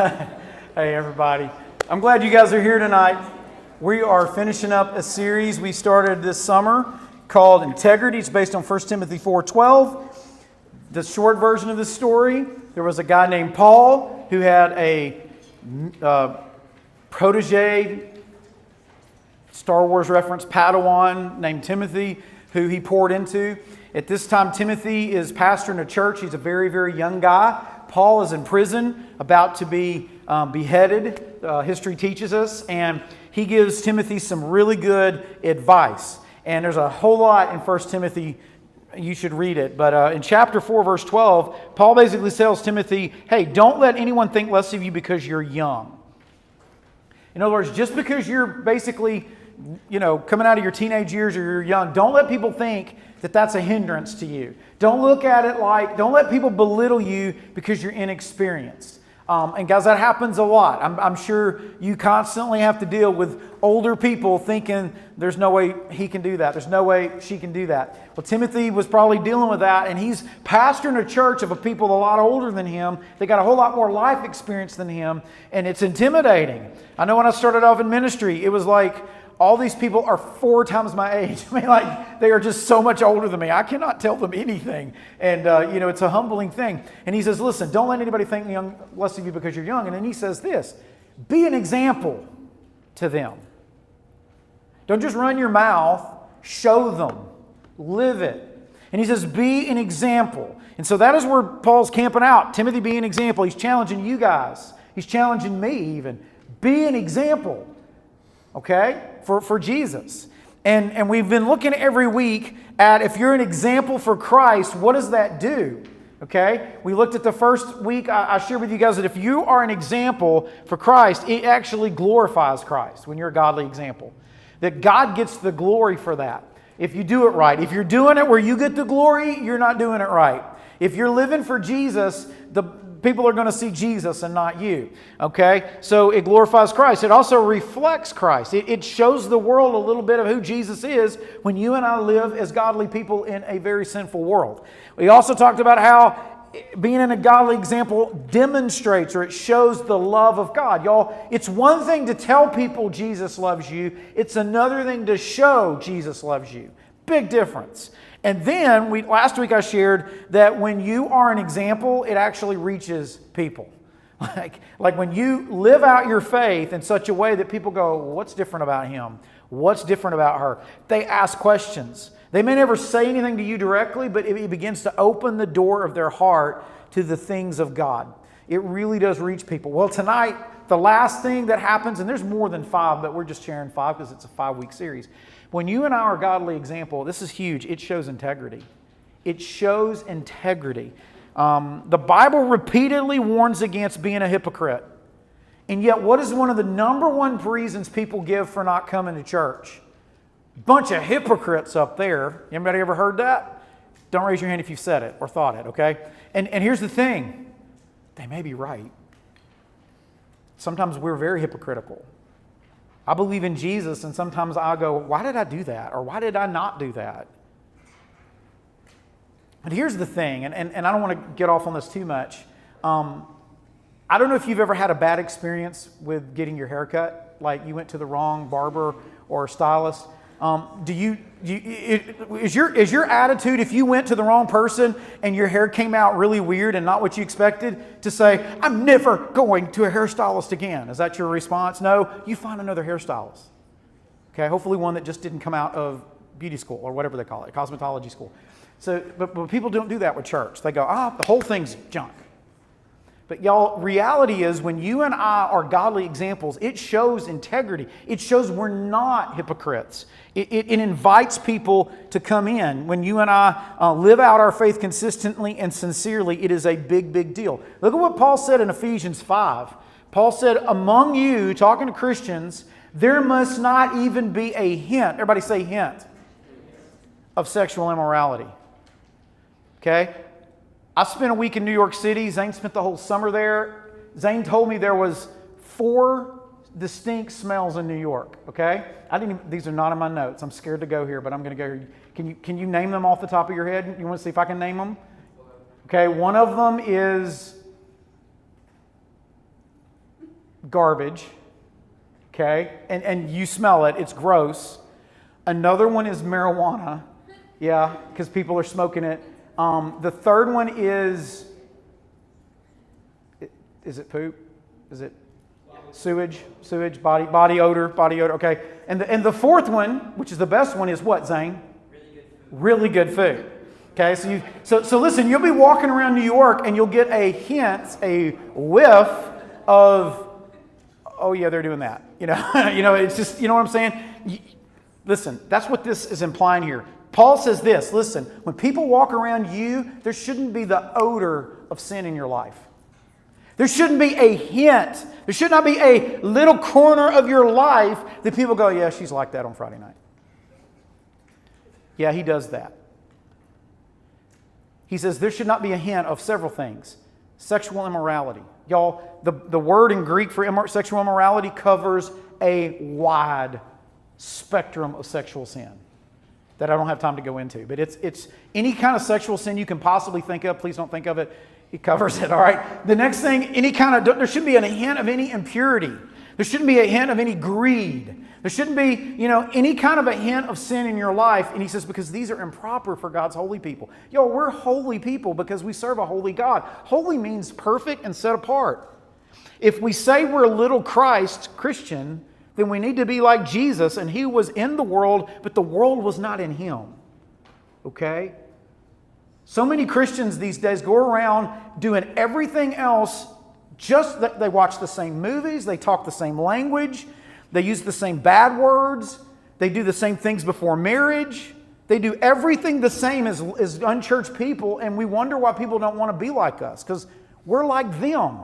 Hey everybody. I'm glad you guys are here tonight. We are finishing up a series we started this summer called Integrity. It's based on 1 Timothy 4:12. The short version of the story, there was a guy named Paul who had a protege, Star Wars reference, Padawan named Timothy, who he poured into. At this time, Timothy is pastoring a church. He's a very, very young guy. Paul is in prison, about to be beheaded, history teaches us, and he gives Timothy some really good advice. And there's a whole lot in 1 Timothy, you should read it. But in chapter 4, verse 12, Paul basically tells Timothy, hey, don't let anyone think less of you because you're young. In other words, just because you're basically, coming out of your teenage years or you're young, don't let people think that that's a hindrance to you. Don't look at it don't let people belittle you because you're inexperienced. And guys, that happens a lot. I'm sure you constantly have to deal with older people thinking there's no way he can do that. There's no way she can do that. Well, Timothy was probably dealing with that, and he's pastoring a church of a people a lot older than him. They got a whole lot more life experience than him, and it's intimidating. I know when I started off in ministry, it was like, all these people are 4 times my age. I mean, they are just so much older than me. I cannot tell them anything. And, it's a humbling thing. And he says, listen, don't let anybody think less of you because you're young. And then he says this, be an example to them. Don't just run your mouth, show them, live it. And he says, be an example. And so that is where Paul's camping out. Timothy, be an example. He's challenging you guys. He's challenging me even. Be an example. Okay, for Jesus. And we've been looking every week at if you're an example for Christ, what does that do? Okay, we looked at the first week, I shared with you guys that if you are an example for Christ, it actually glorifies Christ when you're a godly example. That God gets the glory for that. If you do it right. If you're doing it where you get the glory, you're not doing it right. If you're living for Jesus, the people are going to see Jesus and not you. Okay? So it glorifies Christ. It also reflects Christ. It shows the world a little bit of who Jesus is when you and I live as godly people in a very sinful world. We also talked about how being in a godly example demonstrates or it shows the love of God. Y'all, it's one thing to tell people Jesus loves you. It's another thing to show Jesus loves you. Big difference. And then, last week I shared that when you are an example, it actually reaches people. Like when you live out your faith in such a way that people go, what's different about him? What's different about her? They ask questions. They may never say anything to you directly, but it begins to open the door of their heart to the things of God. It really does reach people. Well, tonight, the last thing that happens, and there's more than 5, but we're just sharing 5 because it's a 5-week series. When you and I are a godly example, this is huge. It shows integrity. It shows integrity. The Bible repeatedly warns against being a hypocrite. And yet, what is one of the number one reasons people give for not coming to church? Bunch of hypocrites up there. Anybody ever heard that? Don't raise your hand if you've said it or thought it, okay? And here's the thing. They may be right. Sometimes we're very hypocritical. I believe in Jesus, and sometimes I go, why did I do that? Or why did I not do that? But here's the thing, and I don't want to get off on this too much. I don't know if you've ever had a bad experience with getting your hair cut, like you went to the wrong barber or stylist. Is your attitude if you went to the wrong person and your hair came out really weird and not what you expected to say, I'm never going to a hairstylist again? Is that your response? No, you find another hairstylist. Okay, hopefully one that just didn't come out of beauty school or whatever they call it, cosmetology school. So, but people don't do that with church. They go, the whole thing's junk. But y'all, reality is when you and I are godly examples, it shows integrity. It shows we're not hypocrites. It invites people to come in. When you and I live out our faith consistently and sincerely, it is a big, big deal. Look at what Paul said in Ephesians 5. Paul said, among you, talking to Christians, there must not even be a hint, everybody say hint, of sexual immorality. Okay? I spent a week in New York City. Zane spent the whole summer there. Zane told me there was 4 distinct smells in New York. Okay, these are not in my notes. I'm scared to go here, but I'm going to go here. Can you name them off the top of your head? You want to see if I can name them? Okay, one of them is garbage, okay? And you smell it, it's gross. Another one is marijuana, yeah, because people are smoking it. The third one is it poop? Is it sewage, body odor, okay? And the fourth one, which is the best one, is what, Zane? Really good food. Okay, so listen, you'll be walking around New York and you'll get a hint, a whiff of, oh yeah, they're doing that. It's just, you know what I'm saying? Listen, that's what this is implying here. Paul says this, listen, when people walk around you, there shouldn't be the odor of sin in your life. There shouldn't be a hint. There should not be a little corner of your life that people go, yeah, she's like that on Friday night. Yeah, he does that. He says there should not be a hint of several things. Sexual immorality. Y'all, the word in Greek for sexual immorality covers a wide spectrum of sexual sin that I don't have time to go into. But it's any kind of sexual sin you can possibly think of. Please don't think of it. He covers it, all right? The next thing, there shouldn't be a hint of any impurity. There shouldn't be a hint of any greed. There shouldn't be, any kind of a hint of sin in your life. And he says, because these are improper for God's holy people. We're holy people because we serve a holy God. Holy means perfect and set apart. If we say we're a little Christ Christian, then we need to be like Jesus, and he was in the world, but the world was not in him. Okay? So many Christians these days go around doing everything else, just that they watch the same movies, they talk the same language, they use the same bad words, they do the same things before marriage, they do everything the same as unchurched people, and we wonder why people don't want to be like us, because we're like them.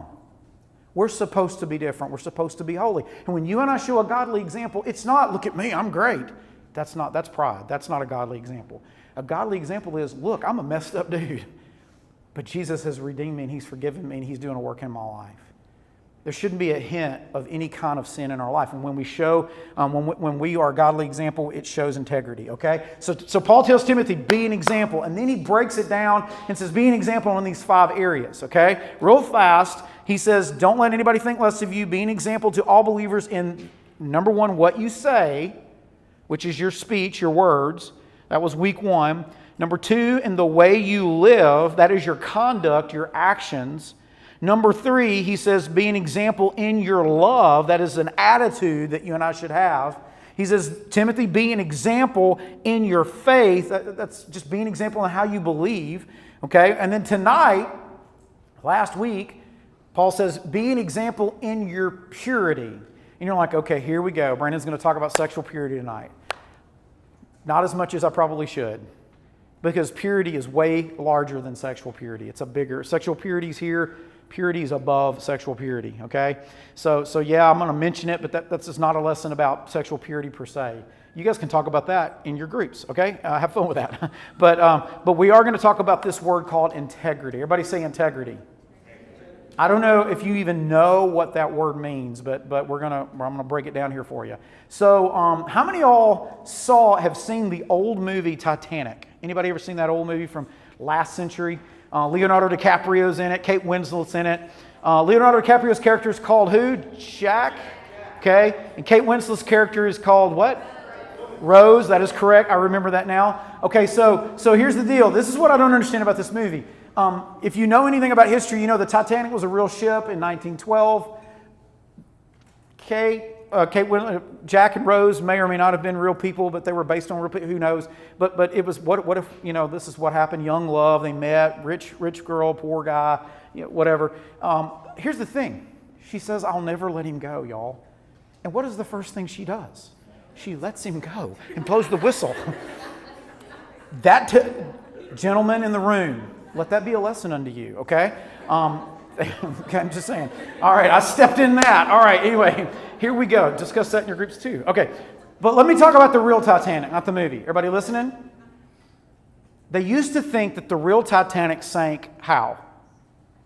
We're supposed to be different. We're supposed to be holy. And when you and I show a godly example, it's not, look at me, I'm great. That's pride. That's not a godly example. A godly example is, look, I'm a messed up dude. But Jesus has redeemed me and he's forgiven me and he's doing a work in my life. There shouldn't be a hint of any kind of sin in our life. And when we show, when we are a godly example, it shows integrity, okay? So Paul tells Timothy, be an example. And then he breaks it down and says, be an example in these 5 areas, okay? Real fast, he says, don't let anybody think less of you. Be an example to all believers in, number 1, what you say, which is your speech, your words. That was week 1. Number 2, in the way you live, that is your conduct, your actions. Number 3, he says, be an example in your love. That is an attitude that you and I should have. He says, Timothy, be an example in your faith. That's just be an example in how you believe. Okay? And then tonight, last week, Paul says, be an example in your purity. And you're like, okay, here we go. Brandon's going to talk about sexual purity tonight. Not as much as I probably should. Because purity is way larger than sexual purity. It's a bigger, sexual purity is here. Purity is above sexual purity, okay? So yeah, I'm going to mention it, but that's just not a lesson about sexual purity per se. You guys can talk about that in your groups, okay? Have fun with that. But we are going to talk about this word called integrity. Everybody say integrity. I don't know if you even know what that word means, but I'm gonna break it down here for you. So, how many of y'all have seen the old movie Titanic? Anybody ever seen that old movie from last century? Leonardo DiCaprio's in it. Kate Winslet's in it. Leonardo DiCaprio's character is called who? Jack. Okay, and Kate Winslet's character is called what? Rose. That is correct. I remember that now. Okay, so here's the deal. This is what I don't understand about this movie. If you know anything about history, you know the Titanic was a real ship in 1912. Jack and Rose may or may not have been real people, but they were based on real people. Who knows? But it was what if this is what happened? Young love. They met. Rich girl, poor guy. Whatever. Here's the thing. She says, "I'll never let him go, y'all." And what is the first thing she does? She lets him go and blows the whistle. Gentlemen in the room, let that be a lesson unto you, okay? I'm just saying. All right, I stepped in that. All right, anyway, here we go. Discuss that in your groups too. Okay, but let me talk about the real Titanic, not the movie. Everybody listening? They used to think that the real Titanic sank how?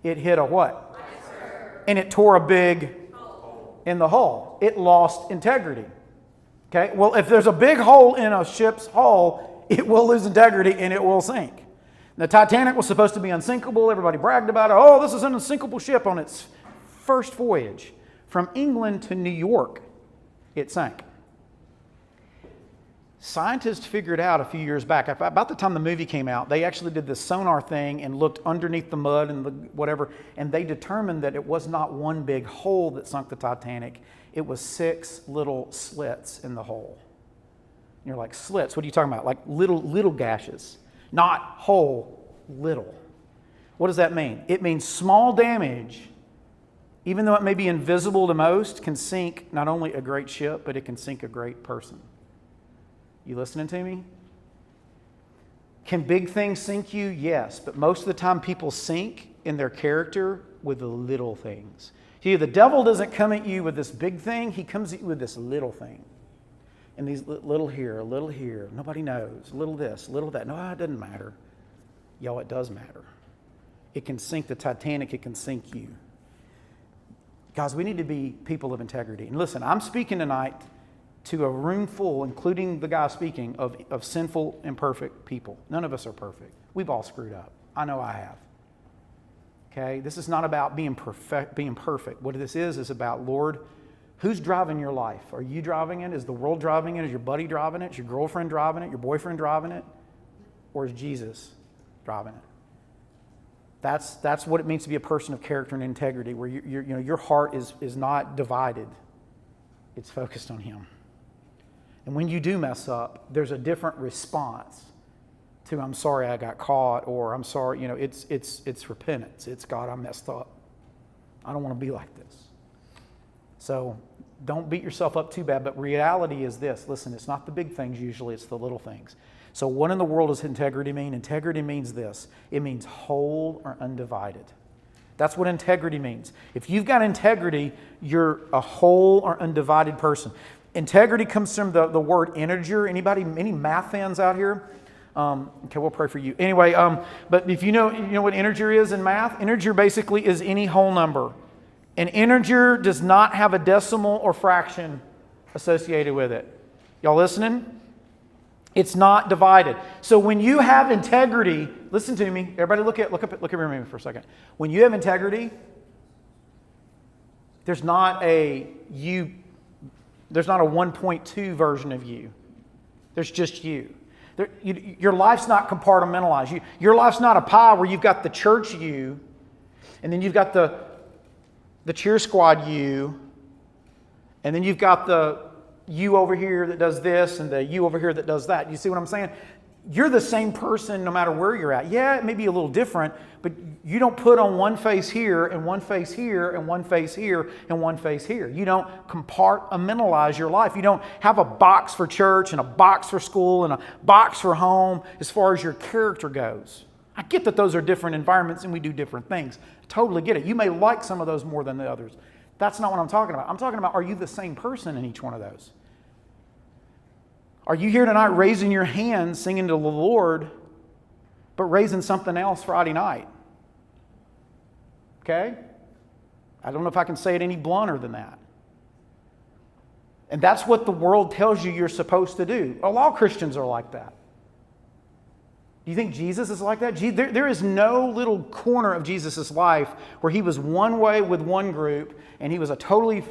It hit a what? And it tore a big in the hull. It lost integrity. Okay, well, if there's a big hole in a ship's hull, it will lose integrity and it will sink. The Titanic was supposed to be unsinkable. Everybody bragged about it. Oh, this is an unsinkable ship on its first voyage. from England to New York, it sank. Scientists figured out a few years back, about the time the movie came out, they actually did this sonar thing and looked underneath the mud and the whatever, and they determined that it was not one big hole that sunk the Titanic. It was 6 little slits in the hole. And you're like, slits? What are you talking about? Like little gashes, not hole, little. What does that mean? It means small damage, even though it may be invisible to most, can sink not only a great ship, but it can sink a great person. You listening to me? Can big things sink you? Yes, but most of the time people sink in their character with the little things. See, the devil doesn't come at you with this big thing, he comes at you with this little thing. And these little here, nobody knows, little this, little that. No, it doesn't matter. Y'all, it does matter. It can sink the Titanic, it can sink you. Guys, we need to be people of integrity. And listen, I'm speaking tonight to a room full, including the guy speaking, of sinful, imperfect people. None of us are perfect. We've all screwed up. I know I have. Okay? This is not about being perfect. What this is about, Lord, who's driving your life? Are you driving it? Is the world driving it? Is your buddy driving it? Is your girlfriend driving it? Your boyfriend driving it? Or is Jesus driving it? That's what it means to be a person of character and integrity, where your heart is not divided. It's focused on Him. And when you do mess up, there's a different response to I'm sorry I got caught, or I'm sorry, it's repentance. It's God, I messed up. I don't want to be like this. So don't beat yourself up too bad, but reality is this. Listen, it's not the big things usually, it's the little things. So what in the world does integrity mean? Integrity means this. It means whole or undivided. That's what integrity means. If you've got integrity, you're a whole or undivided person. Integrity comes from the word integer. Anybody, any math fans out here? Okay, we'll pray for you. Anyway, but if you know what integer is in math? Integer basically is any whole number. An integer does not have a decimal or fraction associated with it. Y'all listening? It's not divided. So when you have integrity, listen to me. Everybody look at me for a second. When you have integrity, there's not a 1.2 version of you. There's just you. Your life's not compartmentalized. Your life's not a pie where you've got the church you, and then you've got the cheer squad you, and then you've got the you over here that does this and the you over here that does that. You see what I'm saying? You're the same person no matter where you're at. Yeah, it may be a little different, but you don't put on one face here and one face here and one face here and one face here. You don't compartmentalize your life. You don't have a box for church and a box for school and a box for home as far as your character goes. I get that those are different environments and we do different things. I totally get it. You may like some of those more than the others. That's not what I'm talking about. I'm talking about, are you the same person in each one of those? Are you here tonight raising your hands, singing to the Lord, but raising something else Friday night? Okay? I don't know if I can say it any blunter than that. And that's what the world tells you you're supposed to do. Well, all Christians are like that. Do you think Jesus is like that? There is no little corner of Jesus' life where He was one way with one group and He was a totally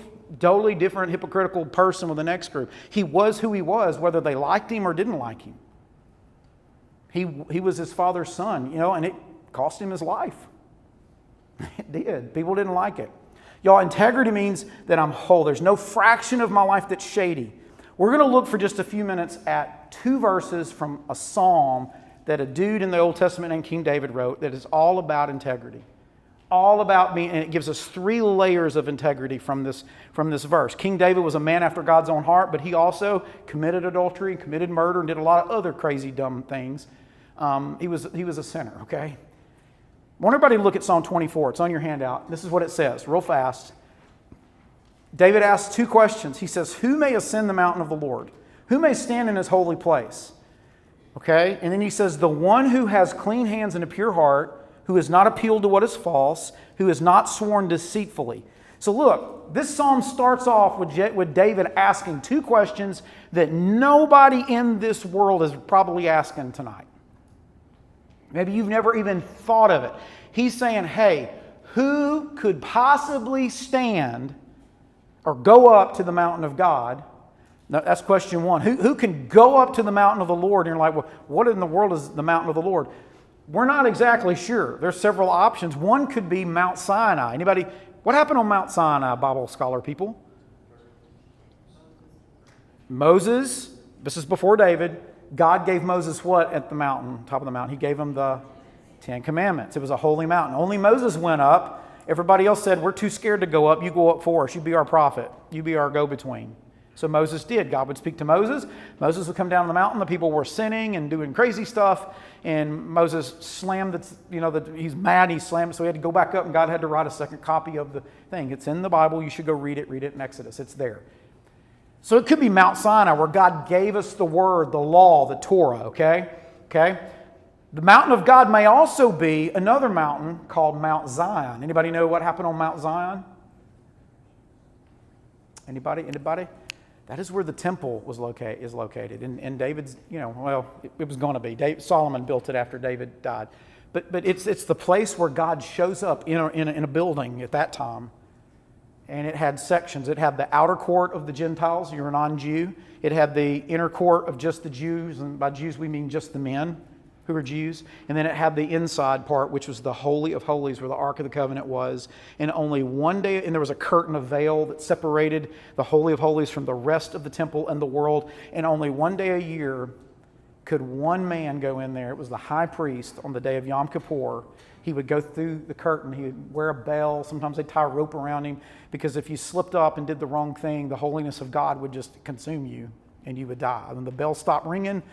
different hypocritical person with the next group. He was who He was, whether they liked Him or didn't like Him. He was His Father's Son, and it cost Him His life. It did. People didn't like it. Y'all, integrity means that I'm whole. There's no fraction of my life that's shady. We're going to look for just a few minutes at 2 verses from a psalm that a dude in the Old Testament named King David wrote that is all about integrity. All about being, and it gives us 3 layers of integrity from this verse. King David was a man after God's own heart, but he also committed adultery, committed murder, and did a lot of other crazy, dumb things. He was a sinner, okay? I want everybody to look at Psalm 24. It's on your handout. This is what it says, real fast. David asks 2 questions. He says, who may ascend the mountain of the Lord? Who may stand in His holy place? Okay? And then he says, the one who has clean hands and a pure heart, who has not appealed to what is false, who has not sworn deceitfully. So look, this psalm starts off with David asking 2 questions that nobody in this world is probably asking tonight. Maybe you've never even thought of it. He's saying, hey, who could possibly stand or go up to the mountain of God? Now, that's question one. Who can go up to the mountain of the Lord? And you're like, well, what in the world is the mountain of the Lord? We're not exactly sure. There's several options. One could be Mount Sinai. Anybody? What happened on Mount Sinai, Bible scholar people? Moses, this is before David, God gave Moses what at the mountain, top of the mountain? He gave him the 10 Commandments. It was a holy mountain. Only Moses went up. Everybody else said, we're too scared to go up. You go up for us. You be our prophet. You be our go-between. So Moses did. God would speak to Moses. Moses would come down the mountain. The people were sinning and doing crazy stuff. And Moses slammed he's mad. He slammed it. So he had to go back up, and God had to write a second copy of the thing. It's in the Bible. You should go read it. Read it in Exodus. It's there. So it could be Mount Sinai, where God gave us the word, the law, the Torah, okay? The mountain of God may also be another mountain called Mount Zion. Anybody know what happened on Mount Zion? Anybody? That is where the temple is located. And David's, it was going to be. Solomon built it after David died. But it's the place where God shows up in a building at that time. And it had sections. It had the outer court of the Gentiles. You're a non-Jew. It had the inner court of just the Jews. And by Jews, we mean just the men who were Jews. And then it had the inside part, which was the Holy of Holies, where the Ark of the Covenant was. And only one day, and there was a curtain of veil that separated the Holy of Holies from the rest of the temple and the world. And only one day a year could one man go in there. It was the high priest on the day of Yom Kippur. He would go through the curtain. He would wear a bell. Sometimes they'd tie a rope around him, because if you slipped up and did the wrong thing, the holiness of God would just consume you and you would die. And when the bell stopped ringing,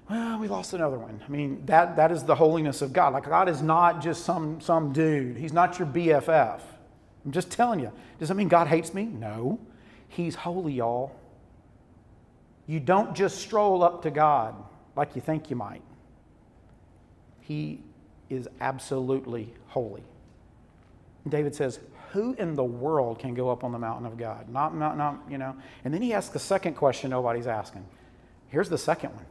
well, we lost another one. I mean, that is the holiness of God. Like, God is not just some dude. He's not your BFF. I'm just telling you. Does that mean God hates me? No. He's holy, y'all. You don't just stroll up to God like you think you might. He is absolutely holy. David says, who in the world can go up on the mountain of God? Not. And then he asks the second question nobody's asking. Here's the second one.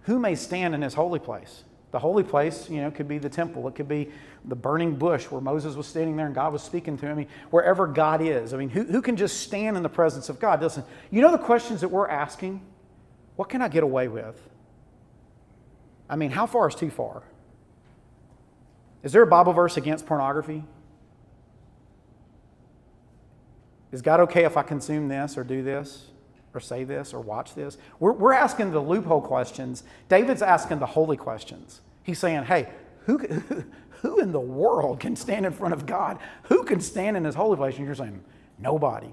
Who may stand in his holy place? The holy place, could be the temple. It could be the burning bush where Moses was standing there and God was speaking to him. Wherever God is. Who can just stand in the presence of God? Listen, the questions that we're asking? What can I get away with? How far is too far? Is there a Bible verse against pornography? Is God okay if I consume this or do this or say this or watch this? We're asking the loophole questions. David's asking the holy questions. He's saying, hey, who in the world can stand in front of God? Who can stand in his holy place? And you're saying, nobody.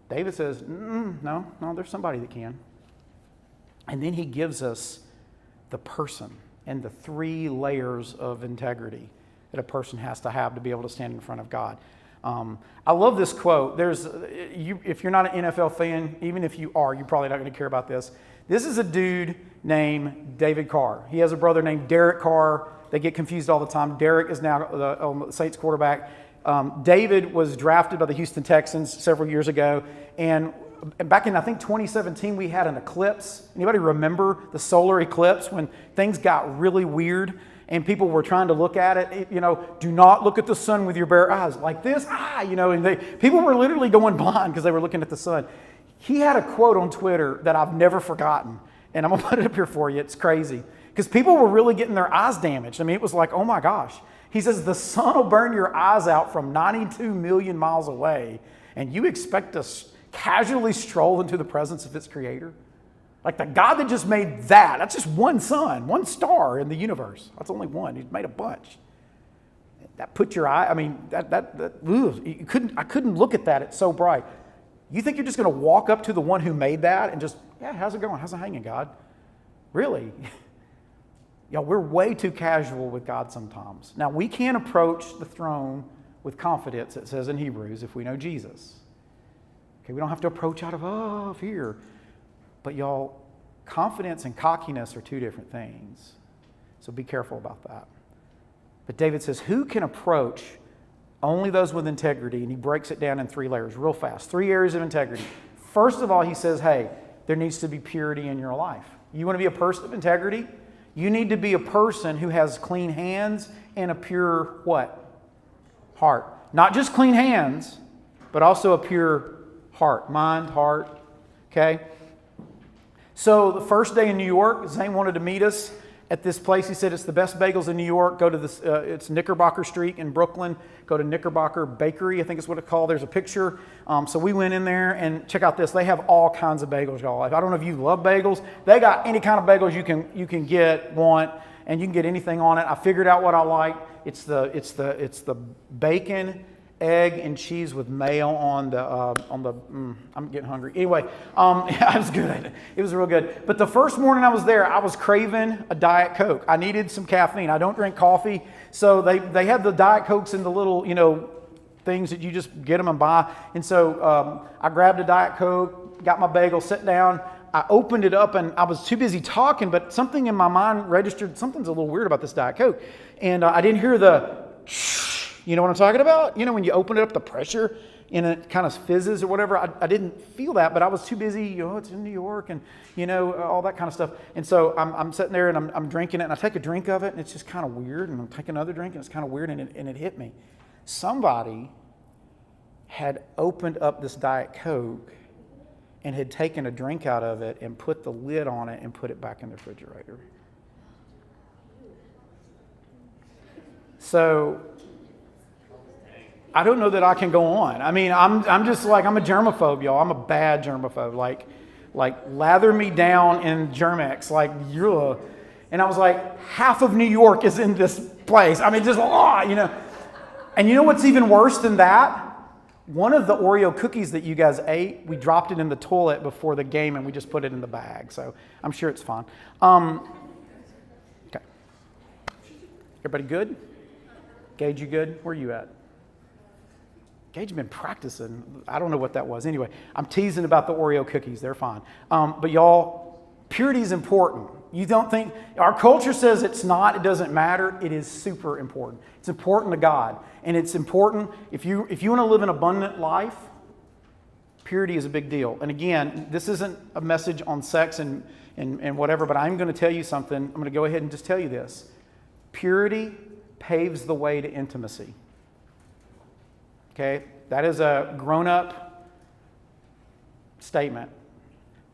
David says, no, there's somebody that can. And then he gives us the person and the 3 layers of integrity that a person has to have to be able to stand in front of God. I love this quote. If you're not an NFL fan, even if you are, you're probably not going to care about this. This is a dude named David Carr. He has a brother named Derek Carr. They get confused all the time. Derek is now the Saints quarterback. David was drafted by the Houston Texans several years ago. And back in, I think, 2017, we had an eclipse. Anybody remember the solar eclipse when things got really weird? And people were trying to look at it, do not look at the sun with your bare eyes like this. And people were literally going blind because they were looking at the sun. He had a quote on Twitter that I've never forgotten. And I'm going to put it up here for you. It's crazy. Because people were really getting their eyes damaged. It was like, oh my gosh. He says, the sun will burn your eyes out from 92 million miles away. And you expect to casually stroll into the presence of its creator? Like the God that just made that's just one sun, one star in the universe. That's only one. He's made a bunch. That put your eye, I couldn't look at that. It's so bright. You think you're just going to walk up to the one who made that and just, how's it going? How's it hanging, God? Really? We're way too casual with God sometimes. Now, we can't approach the throne with confidence, it says in Hebrews, if we know Jesus. Okay, we don't have to approach out of fear. But y'all, confidence and cockiness are 2 different things. So be careful about that. But David says, who can approach? Only those with integrity. And he breaks it down in 3 layers real fast. 3 areas of integrity. First of all, he says, hey, there needs to be purity in your life. You want to be a person of integrity? You need to be a person who has clean hands and a pure what? Heart. Not just clean hands, but also a pure mind, heart. Okay? So the first day in New York, Zane wanted to meet us at this place. He said it's the best bagels in New York. Go to this, it's Knickerbocker Street in Brooklyn. Go to Knickerbocker Bakery, I think is what it's called. There's a picture. So we went in there and check out this. They have all kinds of bagels, y'all. I don't know if you love bagels. They got any kind of bagels you can get, want, and you can get anything on it. I figured out what I like. It's the bacon, egg, and cheese with mayo on the I'm getting hungry. Anyway, yeah, it was good. It was real good. But the first morning I was there, I was craving a Diet Coke. I needed some caffeine. I don't drink coffee, so they had the Diet Cokes in the little things that you just get them and buy. And so I grabbed a Diet Coke, got my bagel, sat down. I opened it up and I was too busy talking, but something in my mind registered, something's a little weird about this Diet Coke. And I didn't hear the you know what I'm talking about? When you open it up, the pressure and it kind of fizzes or whatever. I didn't feel that, but I was too busy. It's in New York and, all that kind of stuff. And so I'm sitting there and I'm drinking it and I take a drink of it and it's just kind of weird. And I'm taking another drink and it's kind of weird and it hit me. Somebody had opened up this Diet Coke and had taken a drink out of it and put the lid on it and put it back in the refrigerator. So I don't know that I can go on. I mean, I'm just like, I'm a germaphobe, y'all. I'm a bad germaphobe. Like lather me down in Germex, like, ugh. And I was like, half of New York is in this place. I mean, just, And you know what's even worse than that? One of the Oreo cookies that you guys ate, we dropped it in the toilet before the game and we just put it in the bag. So I'm sure it's fine. Okay. Everybody good? Gage, you good? Where are you at? Gage has been practicing. I don't know what that was. Anyway, I'm teasing about the Oreo cookies. They're fine. But y'all, purity is important. You don't think, our culture says it's not, it doesn't matter. It is super important. It's important to God. And it's important, if you want to live an abundant life, purity is a big deal. And again, this isn't a message on sex and whatever, but I'm going to tell you something. I'm going to go ahead and just tell you this. Purity paves the way to intimacy. Okay? That is a grown-up statement.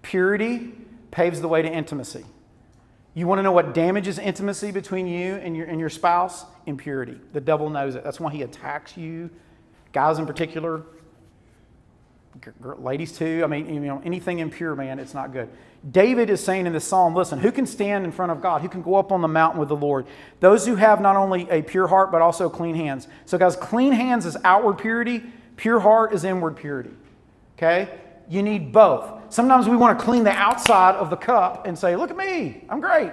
Purity paves the way to intimacy. You want to know what damages intimacy between you and your spouse? Impurity. The devil knows it. That's why he attacks you. Guys in particular. Ladies too. I mean, anything impure, man, it's not good. David is saying in this psalm, listen, who can stand in front of God? Who can go up on the mountain with the Lord? Those who have not only a pure heart, but also clean hands. So guys, clean hands is outward purity. Pure heart is inward purity. Okay? You need both. Sometimes we want to clean the outside of the cup and say, look at me, I'm great.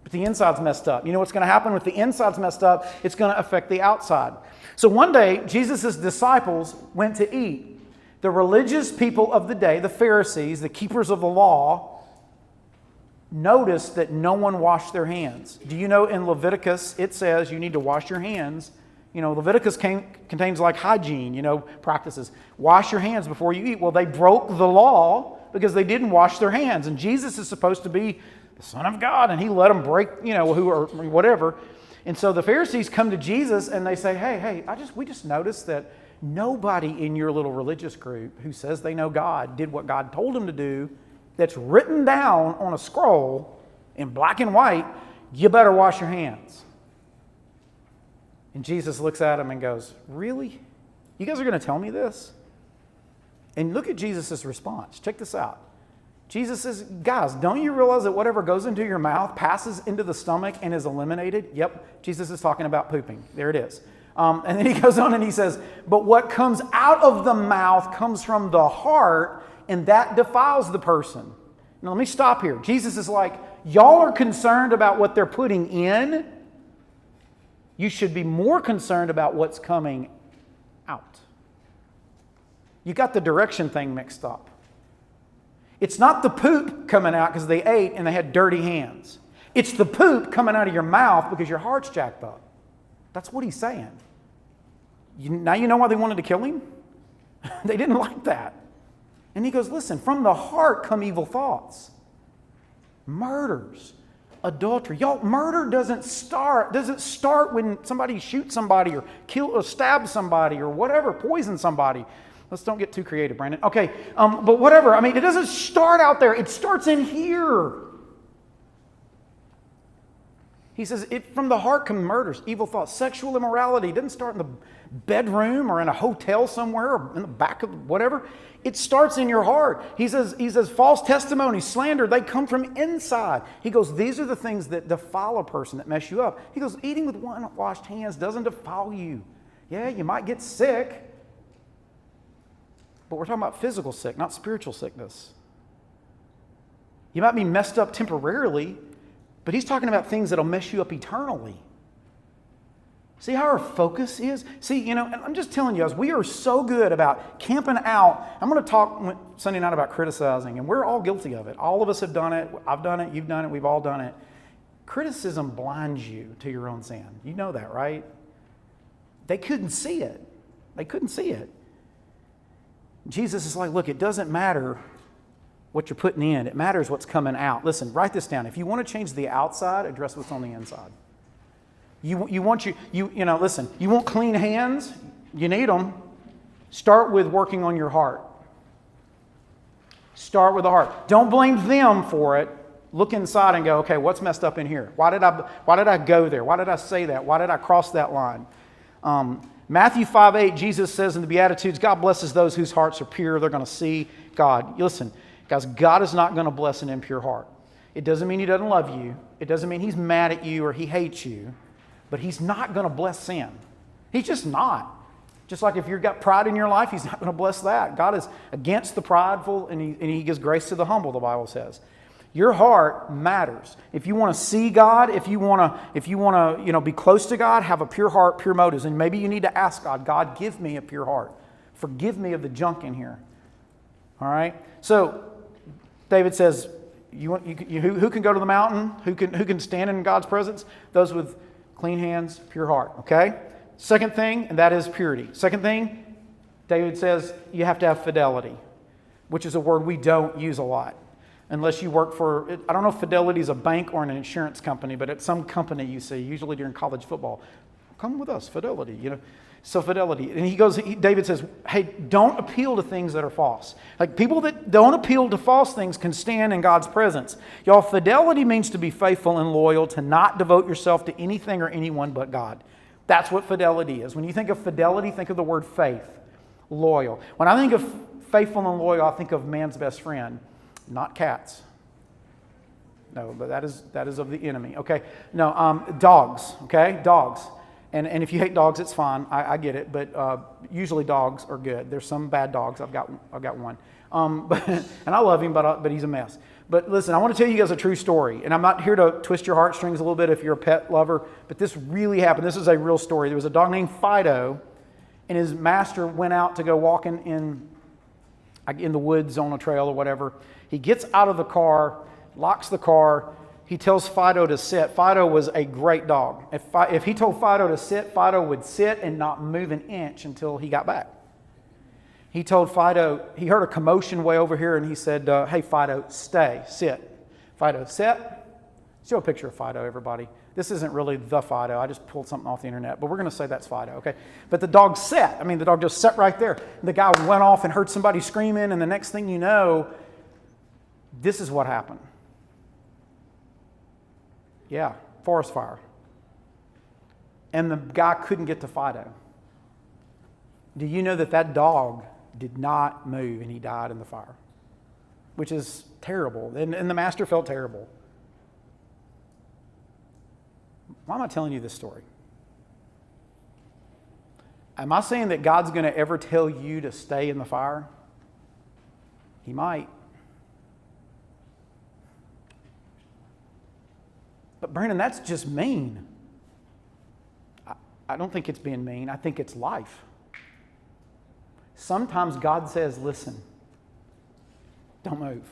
But the inside's messed up. You know what's going to happen when the inside's messed up? It's going to affect the outside. So one day, Jesus' disciples went to eat. The religious people of the day, the Pharisees, the keepers of the law, noticed that no one washed their hands. Do you know in Leviticus, it says you need to wash your hands. Leviticus contains like hygiene, practices. Wash your hands before you eat. Well, they broke the law because they didn't wash their hands. And Jesus is supposed to be the Son of God, and he let them break, who or whatever. And so the Pharisees come to Jesus and they say, hey, we just noticed that nobody in your little religious group who says they know God did what God told them to do. That's written down on a scroll in black and white. You better wash your hands. And Jesus looks at him and goes, really? You guys are going to tell me this? And look at Jesus' response. Check this out. Jesus says, guys, don't you realize that whatever goes into your mouth passes into the stomach and is eliminated? Yep, Jesus is talking about pooping. There it is. And then he goes on and he says, but what comes out of the mouth comes from the heart, and that defiles the person. Now let me stop here. Jesus is like, y'all are concerned about what they're putting in. You should be more concerned about what's coming out. You got the direction thing mixed up. It's not the poop coming out because they ate and they had dirty hands. It's the poop coming out of your mouth because your heart's jacked up. That's what he's saying. Now you know why they wanted to kill him? They didn't like that. And he goes, listen, from the heart come evil thoughts. Murders, adultery. Y'all, murder doesn't start when somebody shoots somebody or kill or stab somebody or whatever, poison somebody. Let's don't get too creative, Brandon. Okay, but whatever. I mean, it doesn't start out there. It starts in here. He says, from the heart come murders, evil thoughts, sexual immorality. It doesn't start in the bedroom or in a hotel somewhere or in the back of whatever. It starts in your heart. He says, false testimony, slander, they come from inside. He goes, these are the things that defile a person, that mess you up. He goes, eating with unwashed hands doesn't defile you. Yeah, you might get sick, but we're talking about physical sick, not spiritual sickness. You might be messed up temporarily, but he's talking about things that'll mess you up eternally. See how our focus is? See, and I'm just telling you guys, we are so good about camping out. I'm going to talk Sunday night about criticizing, and we're all guilty of it. All of us have done it. I've done it. You've done it. We've all done it. Criticism blinds you to your own sin. You know that, right? They couldn't see it. They couldn't see it. Jesus is like, look, it doesn't matter what you're putting in. It matters what's coming out. Listen, write this down. If you want to change the outside, address what's on the inside. You want clean hands? You need them. Start with working on your heart. Start with the heart. Don't blame them for it. Look inside and go, okay, what's messed up in here? Why did I go there? Why did I say that? Why did I cross that line? Matthew 5:8, Jesus says in the Beatitudes, God blesses those whose hearts are pure. They're going to see God. Listen, guys, God is not going to bless an impure heart. It doesn't mean He doesn't love you. It doesn't mean He's mad at you or He hates you. But He's not going to bless sin. He's just not. Just like if you've got pride in your life, He's not going to bless that. God is against the prideful, and He gives grace to the humble, the Bible says. Your heart matters. If you want to see God, if you want to, be close to God, have a pure heart, pure motives. And maybe you need to ask God, God, give me a pure heart. Forgive me of the junk in here. All right? So, David says, who can go to the mountain? Who can stand in God's presence? Those with clean hands, pure heart. Okay? Second thing, and that is purity. Second thing, David says you have to have fidelity, which is a word we don't use a lot. Unless you work for, I don't know if Fidelity is a bank or an insurance company, but it's some company you see, usually during college football. Come with us, Fidelity, So Fidelity. And David says, hey, don't appeal to things that are false. Like people that don't appeal to false things can stand in God's presence. Y'all, fidelity means to be faithful and loyal, to not devote yourself to anything or anyone but God. That's what fidelity is. When you think of fidelity, think of the word faith, loyal. When I think of faithful and loyal, I think of man's best friend. Not cats. No, but that is of the enemy. Okay. No, dogs. Okay, dogs. And if you hate dogs, it's fine. I get it. But usually dogs are good. There's some bad dogs. I've got one. And I love him, but he's a mess. But listen, I want to tell you guys a true story. And I'm not here to twist your heartstrings a little bit if you're a pet lover. But this really happened. This is a real story. There was a dog named Fido, and his master went out to go walking in the woods on a trail or whatever. He gets out of the car, locks the car. He tells Fido to sit. Fido was a great dog. If he told Fido to sit, Fido would sit and not move an inch until he got back. He told Fido, he heard a commotion way over here, and he said, hey, Fido, stay, sit. Fido, sit. Show a picture of Fido, everybody. This isn't really the Fido. I just pulled something off the internet, but we're going to say that's Fido, okay? But the dog sat. The dog just sat right there. The guy went off and heard somebody screaming, and the next thing you know, this is what happened. Yeah, forest fire. And the guy couldn't get to Fido. Do you know that dog did not move and he died in the fire? Which is terrible. And the master felt terrible. Why am I telling you this story? Am I saying that God's going to ever tell you to stay in the fire? He might. But Brandon, that's just mean. I don't think it's being mean. I think it's life. Sometimes God says, listen, don't move.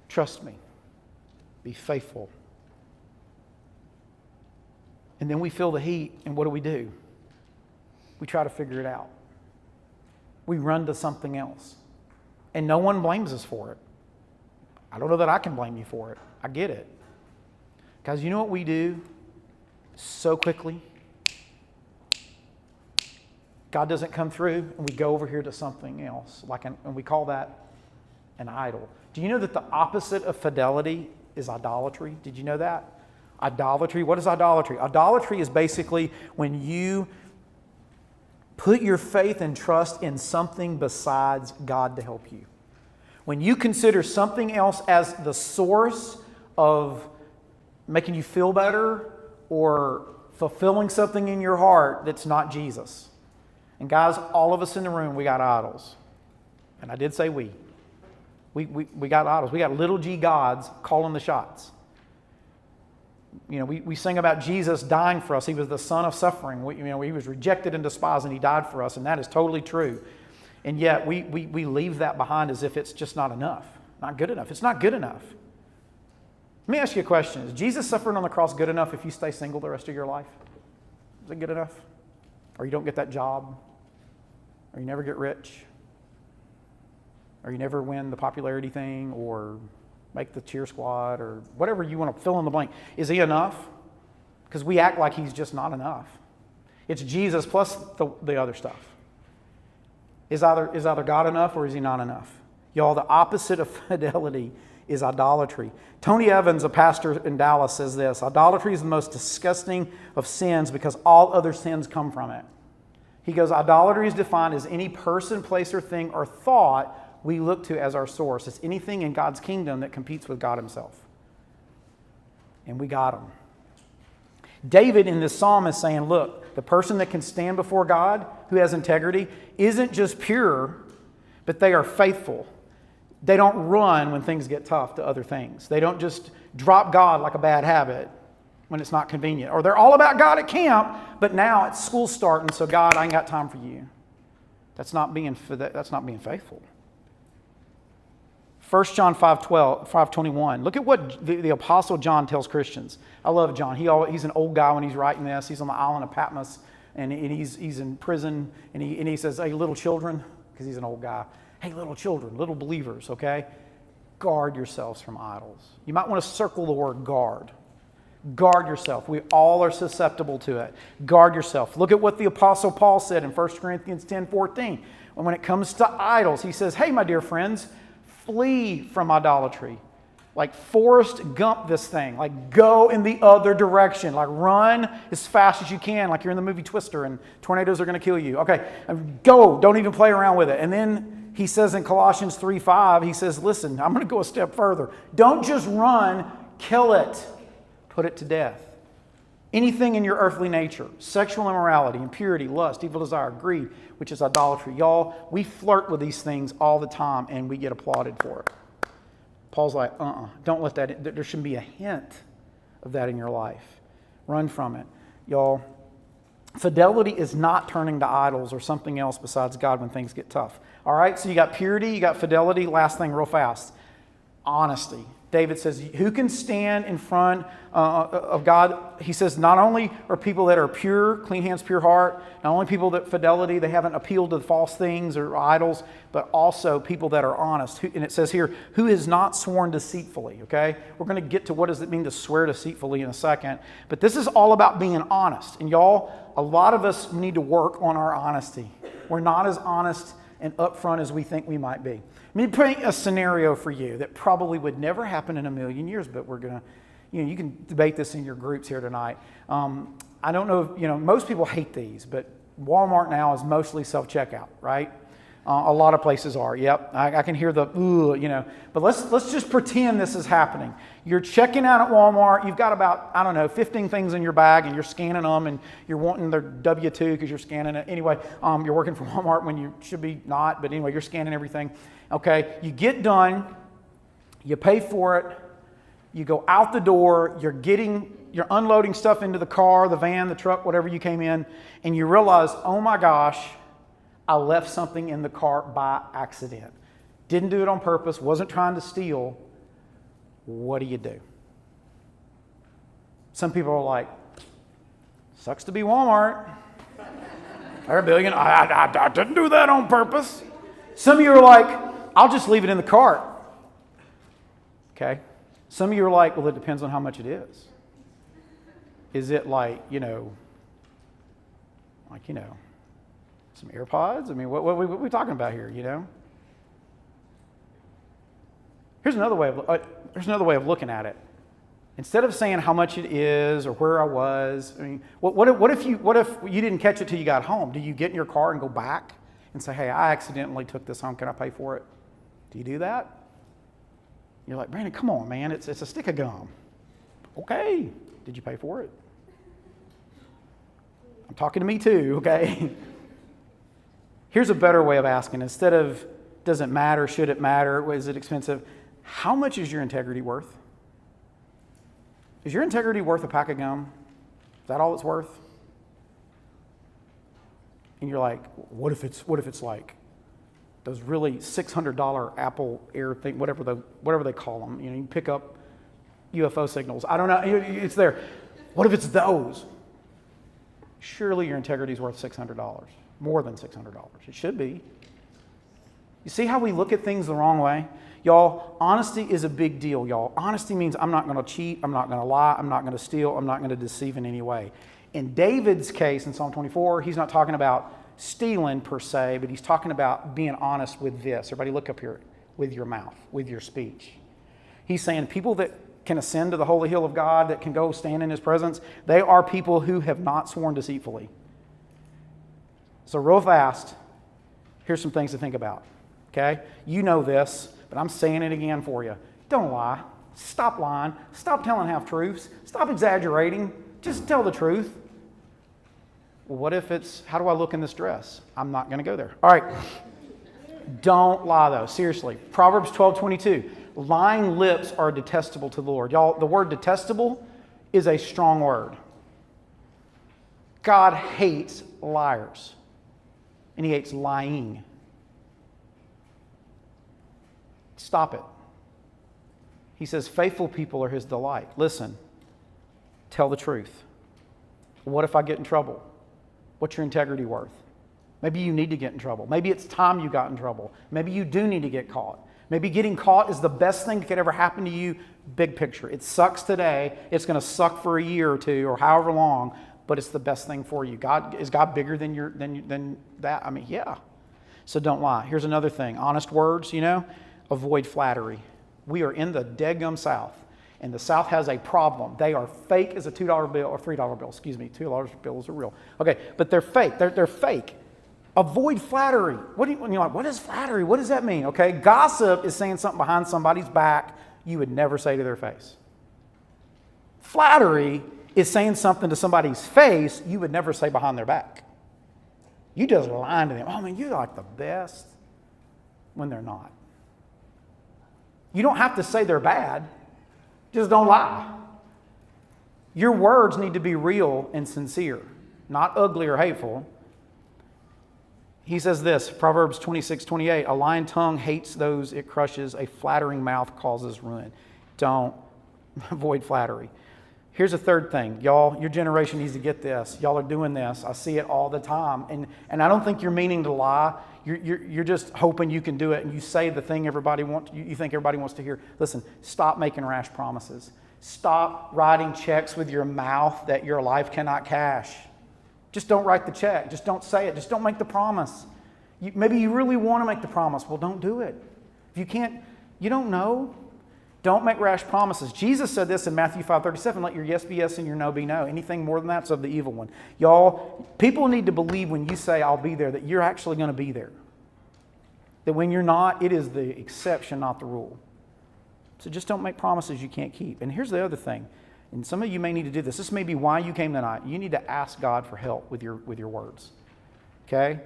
Trust me. Be faithful. And then we feel the heat, and what do? We try to figure it out. We run to something else. And no one blames us for it. I don't know that I can blame you for it. I get it. Guys, you know what we do so quickly? God doesn't come through, and we go over here to something else, and we call that an idol. Do you know that the opposite of fidelity is idolatry? Did you know that? Idolatry. What is idolatry? Idolatry is basically when you put your faith and trust in something besides God to help you. When you consider something else as the source of making you feel better or fulfilling something in your heart that's not Jesus. And guys, all of us in the room, we got idols. And I did say we. We got idols. We got little g gods calling the shots. You know, we sing about Jesus dying for us. He was the son of suffering. He was rejected and despised, and he died for us, and that is totally true. And yet we leave that behind as if it's just not enough, not good enough. It's not good enough. Let me ask you a question. Is Jesus suffering on the cross good enough if you stay single the rest of your life? Is it good enough? Or you don't get that job? Or you never get rich? Or you never win the popularity thing? Or make the cheer squad? Or whatever you want to fill in the blank. Is he enough? Because we act like he's just not enough. It's Jesus plus the other stuff. Is either God enough or is he not enough? Y'all, the opposite of fidelity is idolatry. Tony Evans, a pastor in Dallas, says this: idolatry is the most disgusting of sins because all other sins come from it. He goes, idolatry is defined as any person, place, or thing or thought we look to as our source. It's anything in God's kingdom that competes with God himself. And we got him. David in this psalm is saying, look, the person that can stand before God, who has integrity, isn't just pure, but they are faithful. They don't run when things get tough to other things. They don't just drop God like a bad habit when it's not convenient. Or they're all about God at camp, but now it's school starting, so God, I ain't got time for you. That's not being faithful. 1 John 5:21. Look at what the Apostle John tells Christians. I love John. He's an old guy when he's writing this. He's on the island of Patmos, and he's in prison, and he says, hey, little children, because he's an old guy. Hey, little children, little believers, okay? Guard yourselves from idols. You might want to circle the word guard. Guard yourself. We all are susceptible to it. Guard yourself. Look at what the Apostle Paul said in 1 Corinthians 10:14. When it comes to idols, he says, hey, my dear friends, flee from idolatry. Like Forrest Gump this thing. Like go in the other direction. Like run as fast as you can. Like you're in the movie Twister and tornadoes are going to kill you. Okay, go. Don't even play around with it. And then he says in Colossians 3:5, he says, listen, I'm going to go a step further. Don't just run, kill it. Put it to death. Anything in your earthly nature, sexual immorality, impurity, lust, evil desire, greed, which is idolatry. Y'all, we flirt with these things all the time and we get applauded for it. Paul's like, don't let that, there shouldn't be a hint of that in your life. Run from it. Y'all, fidelity is not turning to idols or something else besides God when things get tough. All right, so you got purity, you got fidelity. Last thing real fast, honesty. David says, who can stand in front of God? He says, not only are people that are pure, clean hands, pure heart, not only people that fidelity, they haven't appealed to false things or idols, but also people that are honest. And it says here, who has not sworn deceitfully, okay? We're going to get to what does it mean to swear deceitfully in a second. But this is all about being honest. And y'all, a lot of us need to work on our honesty. We're not as honest and upfront as we think we might be. Let me paint a scenario for you that probably would never happen in a million years, but we're going to, you can debate this in your groups here tonight. I don't know if, most people hate these, but Walmart now is mostly self-checkout, right? A lot of places are. Yep, I can hear the ooh, But let's just pretend this is happening. You're checking out at Walmart. You've got about 15 things in your bag, and you're scanning them, and you're wanting their W-2 because you're scanning it. Anyway, you're working for Walmart when you should be not, but anyway, you're scanning everything. Okay, you get done. You pay for it. You go out the door. You're unloading stuff into the car, the van, the truck, whatever you came in, and you realize, oh my gosh, I left something in the car by accident. Didn't do it on purpose, wasn't trying to steal. What do? Some people are like, sucks to be Walmart. They're a billion. I didn't do that on purpose. Some of you are like, I'll just leave it in the cart. Okay? Some of you are like, well, it depends on how much it is. Is it like, Some AirPods? I mean, what are we talking about here, you know? Here's another way of looking at it. Instead of saying how much it is or where I was, I mean, what if you didn't catch it till you got home? Do you get in your car and go back and say, hey, I accidentally took this home. Can I pay for it? Do you do that? You're like, Brandon, come on, man. It's a stick of gum. Okay. Did you pay for it? I'm talking to me too, okay? Here's a better way of asking. Instead of, does it matter? Should it matter? Is it expensive? How much is your integrity worth? Is your integrity worth a pack of gum? Is that all it's worth? And you're like, what if it's like those really $600 Apple Air thing, whatever they call them? You know, you can pick up UFO signals. I don't know. It's there. What if it's those? Surely your integrity is worth $600, more than $600. It should be. You see how we look at things the wrong way? Y'all, honesty is a big deal, y'all. Honesty means I'm not going to cheat, I'm not going to lie, I'm not going to steal, I'm not going to deceive in any way. In David's case, in Psalm 24, he's not talking about stealing per se, but he's talking about being honest with this. Everybody look up here, with your mouth, with your speech. He's saying people that can ascend to the holy hill of God, that can go stand in His presence, they are people who have not sworn deceitfully. So real fast, here's some things to think about, okay? You know this, but I'm saying it again for you. Don't lie. Stop lying. Stop telling half-truths. Stop exaggerating. Just tell the truth. Well, what if it's, how do I look in this dress? I'm not going to go there. All right. Don't lie, though. Seriously. Proverbs 12:22. Lying lips are detestable to the Lord. Y'all, the word detestable is a strong word. God hates liars. And He hates lying. Stop it. He says faithful people are His delight. Listen, tell the truth. What if I get in trouble? What's your integrity worth? Maybe you need to get in trouble. Maybe it's time you got in trouble. Maybe you do need to get caught. Maybe getting caught is the best thing that could ever happen to you. Big picture. It sucks today. It's going to suck for a year or two or however long, but it's the best thing for you. Is God bigger than that? I mean, yeah. So don't lie. Here's another thing. Honest words, you know. Avoid flattery. We are in the deadgum South, and the South has a problem. They are fake as a $2 bill or $3 bill. Excuse me, $2 bills are real. Okay, but they're fake. They're fake. Avoid flattery. When you're like, what is flattery? What does that mean? Okay, gossip is saying something behind somebody's back you would never say to their face. Flattery is saying something to somebody's face you would never say behind their back. You just lying to them. Oh man, you're like the best, when they're not. You don't have to say they're bad. Just don't lie. Your words need to be real and sincere, not ugly or hateful. He says this, Proverbs 26:28, a lying tongue hates those it crushes, a flattering mouth causes ruin. Don't avoid flattery. Here's a third thing. Y'all, your generation needs to get this. Y'all are doing this. I see it all the time. And I don't think you're meaning to lie. You're just hoping you can do it, and you say the thing you think everybody wants to hear. Listen, stop making rash promises. Stop writing checks with your mouth that your life cannot cash. Just don't write the check. Just don't say it. Just don't make the promise. Maybe you really want to make the promise. Well, don't do it. If you can't, you don't know. Don't make rash promises. Jesus said this in Matthew 5:37, let your yes be yes and your no be no. Anything more than that's of the evil one. Y'all, people need to believe when you say I'll be there that you're actually going to be there. That when you're not, it is the exception, not the rule. So just don't make promises you can't keep. And here's the other thing. And some of you may need to do this. This may be why you came tonight. You need to ask God for help with your words. Okay?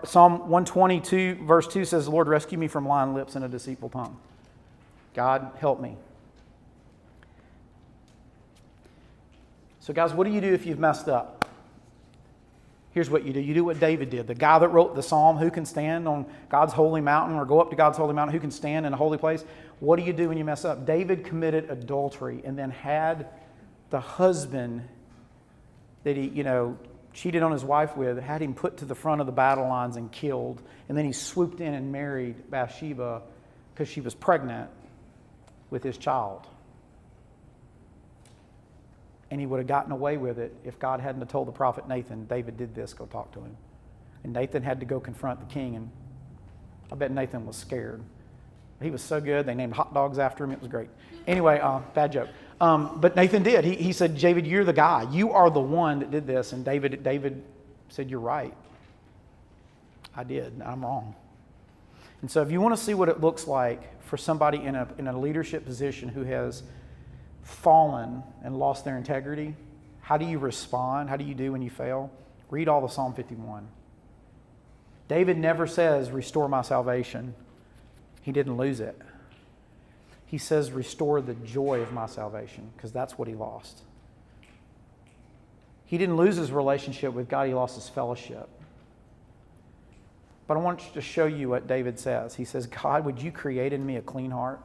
Psalm 122 verse 2 says, Lord, rescue me from lying lips and a deceitful tongue. God, help me. So guys, what do you do if you've messed up? Here's what you do. You do what David did. The guy that wrote the psalm, who can stand on God's holy mountain or go up to God's holy mountain, who can stand in a holy place? What do you do when you mess up? David committed adultery and then had the husband that he, cheated on his wife with, had him put to the front of the battle lines and killed. And then he swooped in and married Bathsheba because she was pregnant with his child. And he would have gotten away with it if God hadn't have told the prophet Nathan, David did this, go talk to him. And Nathan had to go confront the king, and I bet Nathan was scared. He was so good, they named hot dogs after him. It was great. Anyway, bad joke. But Nathan did. He said, David, you're the guy. You are the one that did this. And David said, you're right. I did. I'm wrong. And so if you want to see what it looks like for somebody in a leadership position who has fallen and lost their integrity, how do you respond? How do you do when you fail? Read all of Psalm 51. David never says, restore my salvation. He didn't lose it. He says, restore the joy of my salvation, because that's what he lost. He didn't lose his relationship with God. He lost his fellowship. But I want to show you what David says. He says, God, would you create in me a clean heart?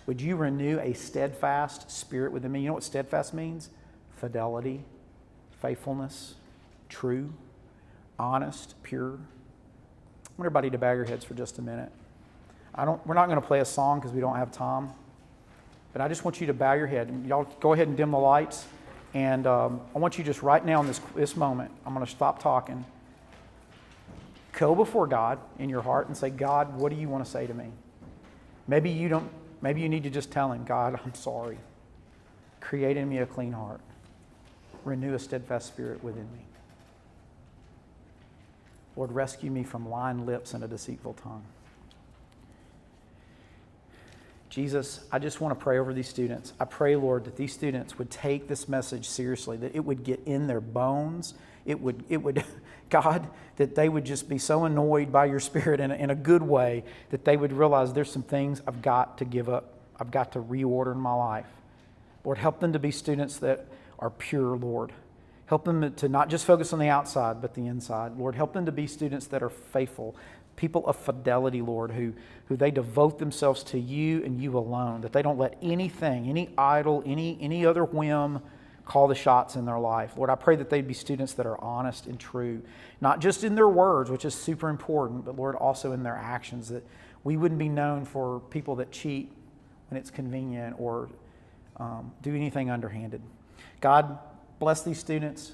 Would you renew a steadfast spirit within me? You know what steadfast means? Fidelity, faithfulness, true, honest, pure. I want everybody to bow your heads for just a minute. We're not going to play a song because we don't have time. But I just want you to bow your head. And y'all go ahead and dim the lights. And I want you just right now in this moment, I'm going to stop talking. Go before God in your heart and say, God, what do you want to say to me? Maybe you need to just tell him, God, I'm sorry. Create in me a clean heart. Renew a steadfast spirit within me. Lord, rescue me from lying lips and a deceitful tongue. Jesus, I just want to pray over these students. I pray, Lord, that these students would take this message seriously, that it would get in their bones. It would, God, that they would just be so annoyed by your Spirit in a good way that they would realize there's some things I've got to give up. I've got to reorder in my life. Lord, help them to be students that are pure, Lord. Help them to not just focus on the outside, but the inside. Lord, help them to be students that are faithful, people of fidelity, Lord, who they devote themselves to you and you alone, that they don't let anything, any idol, any other whim call the shots in their life. Lord, I pray that they'd be students that are honest and true, not just in their words, which is super important, but Lord, also in their actions, that we wouldn't be known for people that cheat when it's convenient or do anything underhanded. God, bless these students.